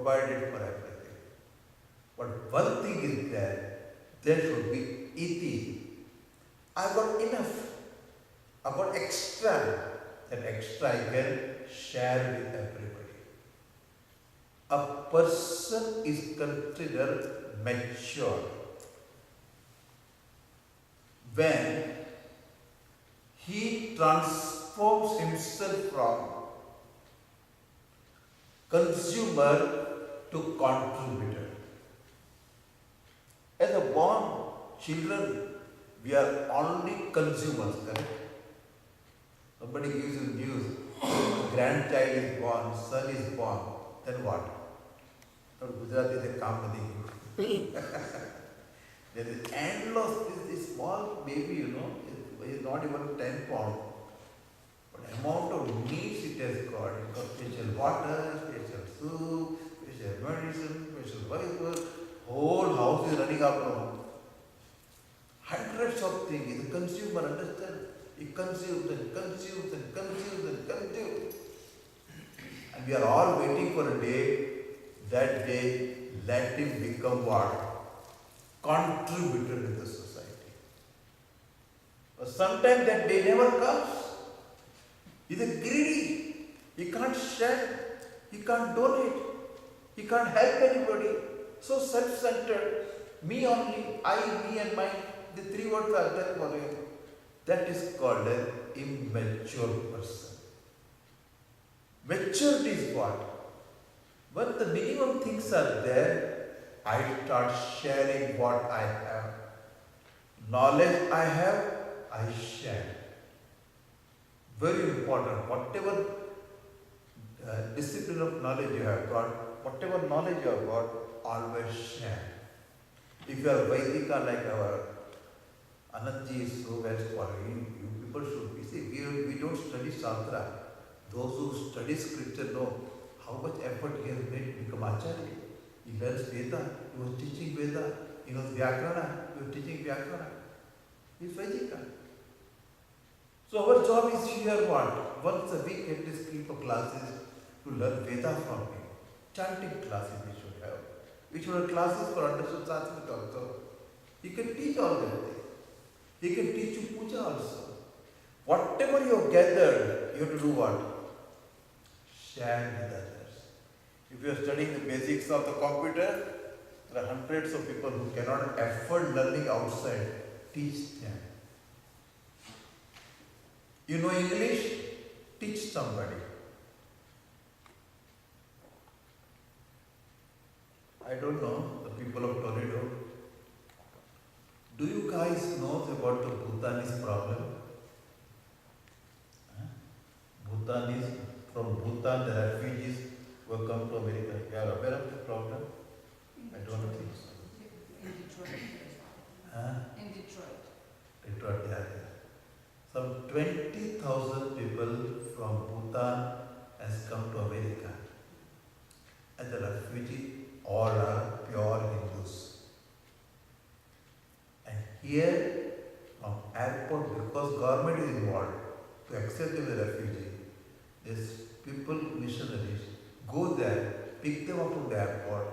provided for everything. But one thing is there should be iti. I got enough. I got extra. That extra I can share with everybody. A person is considered mature when he transforms himself from consumer to contributor. As a born children, we are only consumers, correct? Somebody gives you news, grandchild is born, son is born, then what? Gujarati is a kamadi. There is endless, this small baby, is not even 10 pounds. But amount of needs it has got. It got special water, special soup, special medicine, special Bible. Whole house is running up now. Hundreds of things. The consumer, understand? He consumes and consumes and consumes and consumes. And we are all waiting for a day, that day, let him become what? Contributor to the society. But sometimes that day never comes. He is greedy. He can't share. He can't donate. He can't help anybody. So self-centered. Me only. I, me and mine. The three words are there for him. That is called an immature person. Maturity is what? When the minimum things are there, I start sharing what I have. Knowledge I have, I share. Very important. Whatever discipline of knowledge you have got, whatever knowledge you have got, always share. If you are Vaidika like our Anandji is so well spoiled, you people should be. See, we don't study Shastra. Those who study scripture know how much effort he has made to become Acharya. He learns Veda, he was teaching Veda, he knows Vyakarana, he was teaching Vyakarana. He is Vaidika. So our job is here what? Once a week at least keep a classes to learn Veda from him. Chanting classes we should have. We should have classes for understood Sanskrit also. He can teach all that things. He can teach you puja also. Whatever you have gathered, you have to do what? Share with others. If you are studying the basics of the computer, there are hundreds of people who cannot afford learning outside. Teach them. You know English? Teach somebody. I don't know, the people of Toledo. Do you guys know about the Bhutanese problem? Bhutanese, from Bhutan, the refugees who have come to America. You are aware of the problem? I don't think so. In Detroit. In Detroit. Detroit, yeah. Some 20,000 people from Bhutan has come to America. And the refugees all are pure Hindus. And here, from airport, because government is involved to accept them as a refugee, these people, missionaries, go there, pick them up from the airport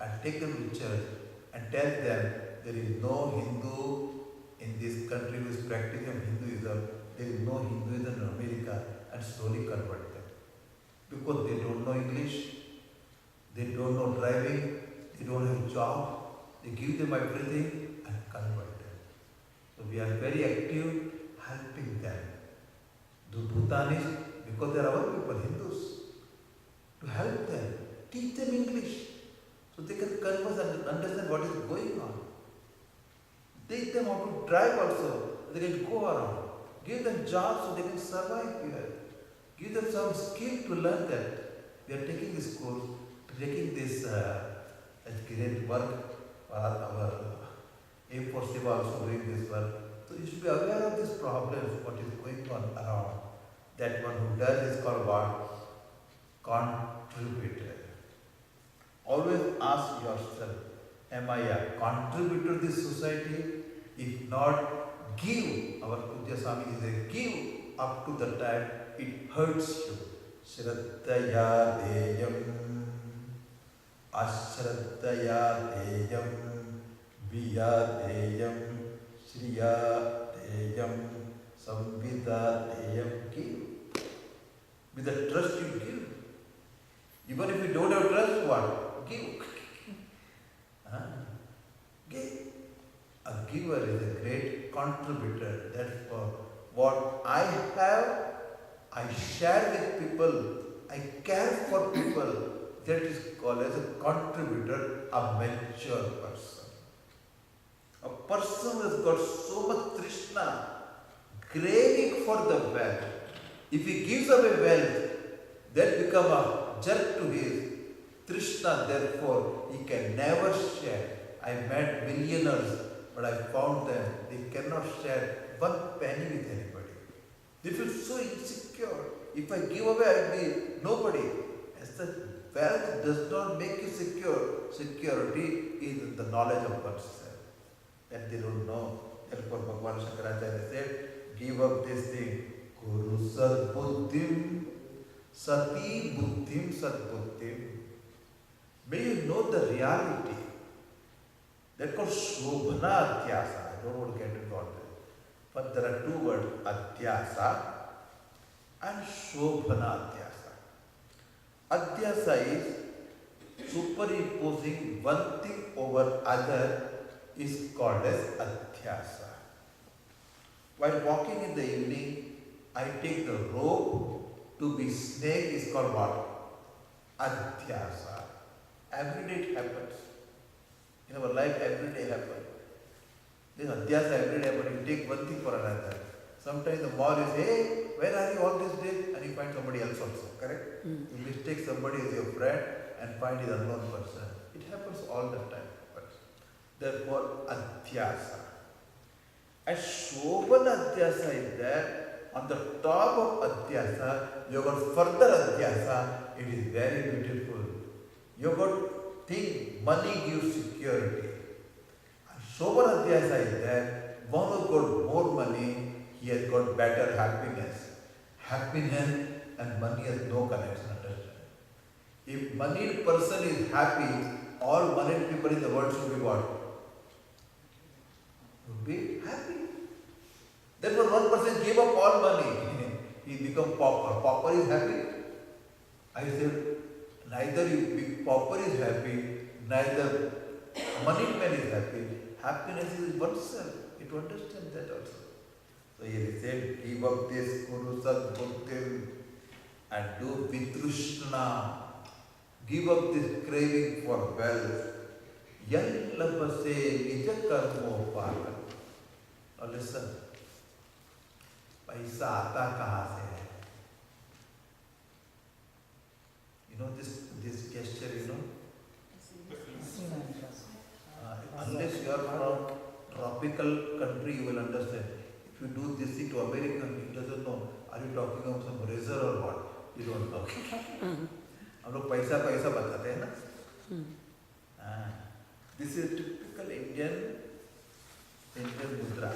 and take them to church and tell them there is no Hindu in this country who is practicing Hinduism, there is no Hinduism in America, and slowly convert them. Because they don't know English, they don't know driving, they don't have a job, they give them everything and convert them. So we are very active helping them. The Bhutanese, because they are our people, Hindus, to help them, teach them English, so they can converse and understand what is going on. Teach them how to drive also, they can go around. Give them jobs so they can survive here. Give them some skill to learn that. We are taking this course, taking this great work. Our aim for Seva also doing this work. So you should be aware of these problems, what is going on around. That one who does is called what? Contributor. Always ask yourself, am I a contributor to this society? If not, give. Our Pujya Swami is a give up to the time it hurts you. Shraddhaya deyam Sattaya Teyam Viya Teyam Shriya Teyam Samvida Teyam. Give. With the trust you give. Even if you don't have trust, what? Give. Give. A giver is a great contributor. Therefore, what I have, I share with people. I care for people. That is called as a contributor, a mature person. A person has got so much trishna, craving for the wealth. If he gives away wealth, that becomes a jerk to his trishna. Therefore, he can never share. I met millionaires, but I found them, they cannot share one penny with anybody. They feel so insecure. If I give away, I will be nobody. As the wealth does not make you secure. Security is the knowledge of oneself. That they don't know. Therefore, Bhagavan Shankaracharya said, give up this thing. Guru Sad Buddhim, Sati Buddhim Sad Buddhim. May you know the reality. That's called Shobhana Adhyasa. I don't want to get into all this. But there are two words, Adhyasa and Shobhana Adhyasa. Adhyasa is superimposing one thing over other is called as Adhyasa. While walking in the evening, I take the rope to be snake is called what? Adhyasa. Every day it happens. In our life, every day happens. This adhyasa every day happens. You take one thing for another. Sometimes the more is, hey, where are you all these days? And you find somebody else also, correct? You mistake somebody as your friend and find his unknown person. It happens all the time. But therefore, adhyasa. And Shobhana adhyasa is there. On the top of adhyasa, you have got further adhyasa. It is very beautiful. You have got think money gives security. Shobhana adhyasa is there. One who got more money, he has got better happiness. Happiness and money has no connection, understand? If moneyed person is happy, all moneyed people in the world should be what? Should be happy. Therefore, one person gave up all money. He become pauper. Pauper is happy. I said, neither pauper is happy, neither moneyed man is happy. Happiness is oneself. You to understand that also. So he said, give up this Guru Sad Bhaktim and do Vitrushna. Give up this craving for wealth. Yallabase nijakarmo pala. Now listen. पैसा आता कहाँ से है? You know this gesture, you know? Unless you are from tropical country, you will understand. If you do this thing to American, he doesn't know. Are you talking of some razor or what? You don't know. हम लोग पैसा पैसा बताते हैं ना? This is typical Indian mudra.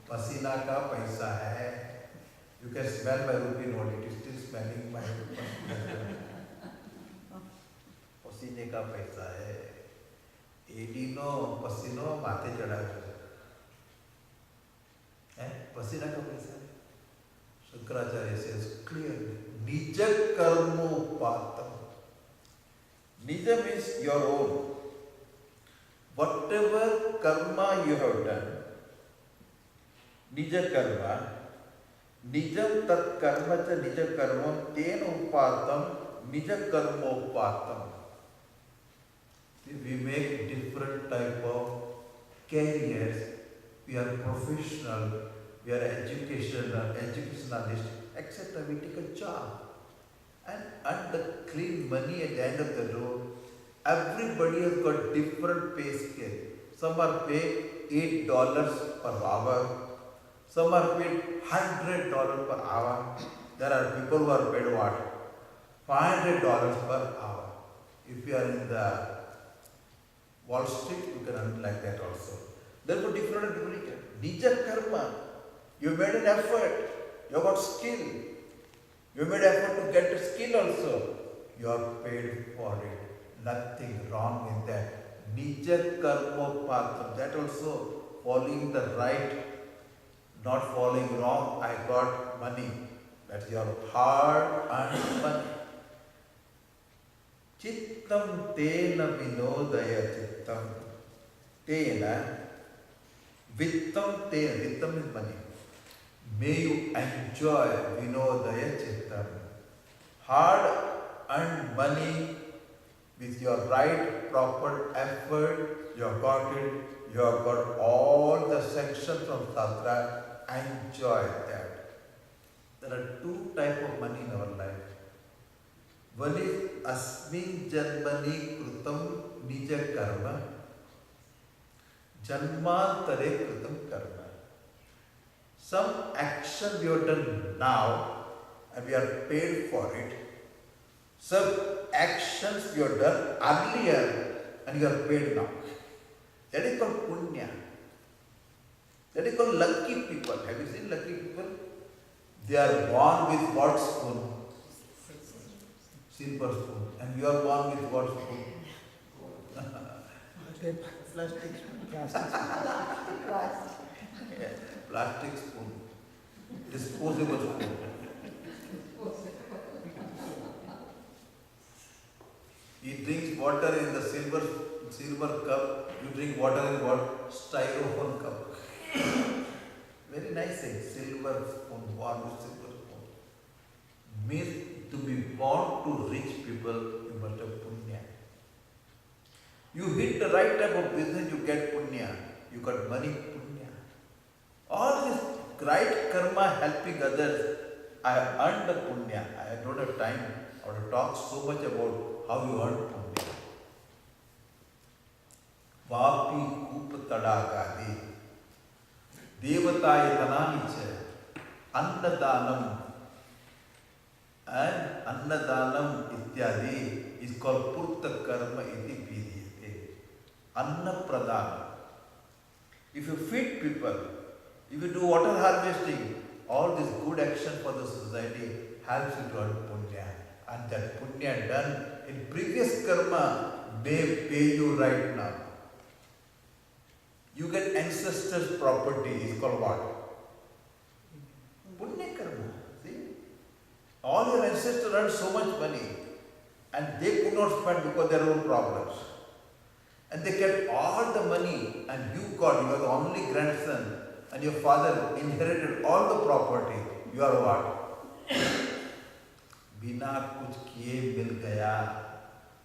पसीना का पैसा है. You can smell my rupee note. It is still smelling my पसीने का पैसा है. एडिनो पसीनो माथे चढ़ा है. पसीना का पैसा है. Shankaracharya says clearly, Nija karmo patam. Nija means your own. Whatever karma you have done, Nija karma, Nijam tat karma cha Nija karma, ten upatam, Nija karmo upatam. We make different type of careers. We are professional, we are educationalist, etc. We take a job and the clean money at the end of the road. Everybody has got different pay scale. Some are paid $8 per hour. Some are paid $100 per hour. There are people who are paid what? $500 per hour. If you are in the Wall Street, you can earn like that also. Therefore, different religion. Nija karma. You made an effort. You got skill. You made effort to get a skill also. You are paid for it. Nothing wrong in that. Nija karmopatam, that also following the right, not following wrong. I got money. That's your hard-earned money. Chittam tena vinodaya chittam. Tena, vittam tena, vittam is money. May you enjoy vinodaya chittam. Hard-earned money with your right, proper effort, you have got it, you have got all the sections from Shastra, enjoy that. There are two types of money in our life. One is asmin janmani krutam nija karma, janmantare krutam karma. Some action we have done now and we are paid for it. Some actions you have done earlier and you are paid now. That is called punya. That is called lucky people. Have you seen lucky people? They are born with what spoon? Silver spoon. And you are born with what spoon? Plastic spoon. Disposable spoon. He drinks water in the silver cup. You drink water in what? Styrofoam cup. Very nice thing. Silver spoon, born with silver spoon. Means to be born to rich people, you must have punya. You hit the right type of business, you get punya. You got money, punya. All this right karma helping others, I have earned the punya. I don't have time or to talk so much about how you earn punya. Vapi kup tadakadi, devataya tananicha, annadanam, and annadanam ityadi is called purta karma iti pidiyate. Anna pradana. If you feed people, if you do water harvesting, all this good action for the society helps you to earn punya. And that punya done in previous karma may pay you right now. You get ancestors' property, is called what? Punya karma. See? All your ancestors earned so much money and they could not spend because of their own problems. And they kept all the money and you got, you are the only grandson and your father inherited all the property. You are what? बिना कुछ किए मिल गया,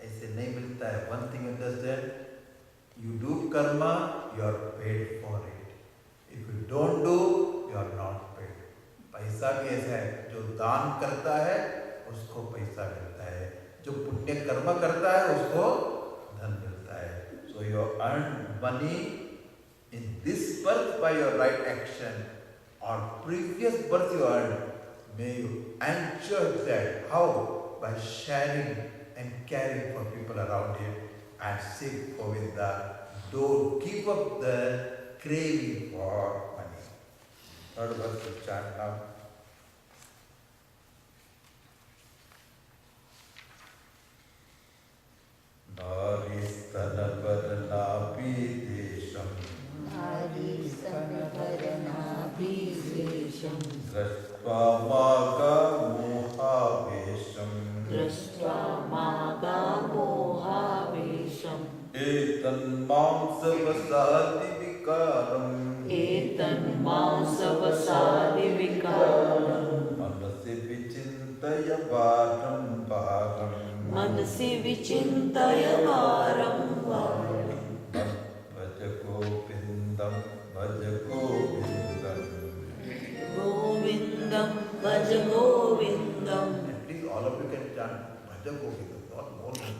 ऐसे नहीं मिलता है. One thing understand, you do karma, you are paid for it. If you don't do, you are not paid. पैसा भी ऐसा है, जो दान करता है उसको पैसा मिलता है, जो पुण्य कर्म करता है उसको धन मिलता है. So you earn money in this birth by your right action or previous birth you earned. May you enjoy that. How? By sharing and caring for people around you and sing Govinda. Don't give up the craving for money. Third verse to chant now. Naristanaparaнаபிதேஷம் Naristanaparaнаபிதேஷம் दृष्ट्वा मागामोहावेशम् एतन्मांसवसादि विकारम् मनसि विचिन्तय वारं वारम् मनसि विचिन्तय वारं वारम् भज गोविन्दं भज गोविन्दम् गोविन्दं भज गोविन्दम्. At least all of you can chant Bhaja Govinda, not more than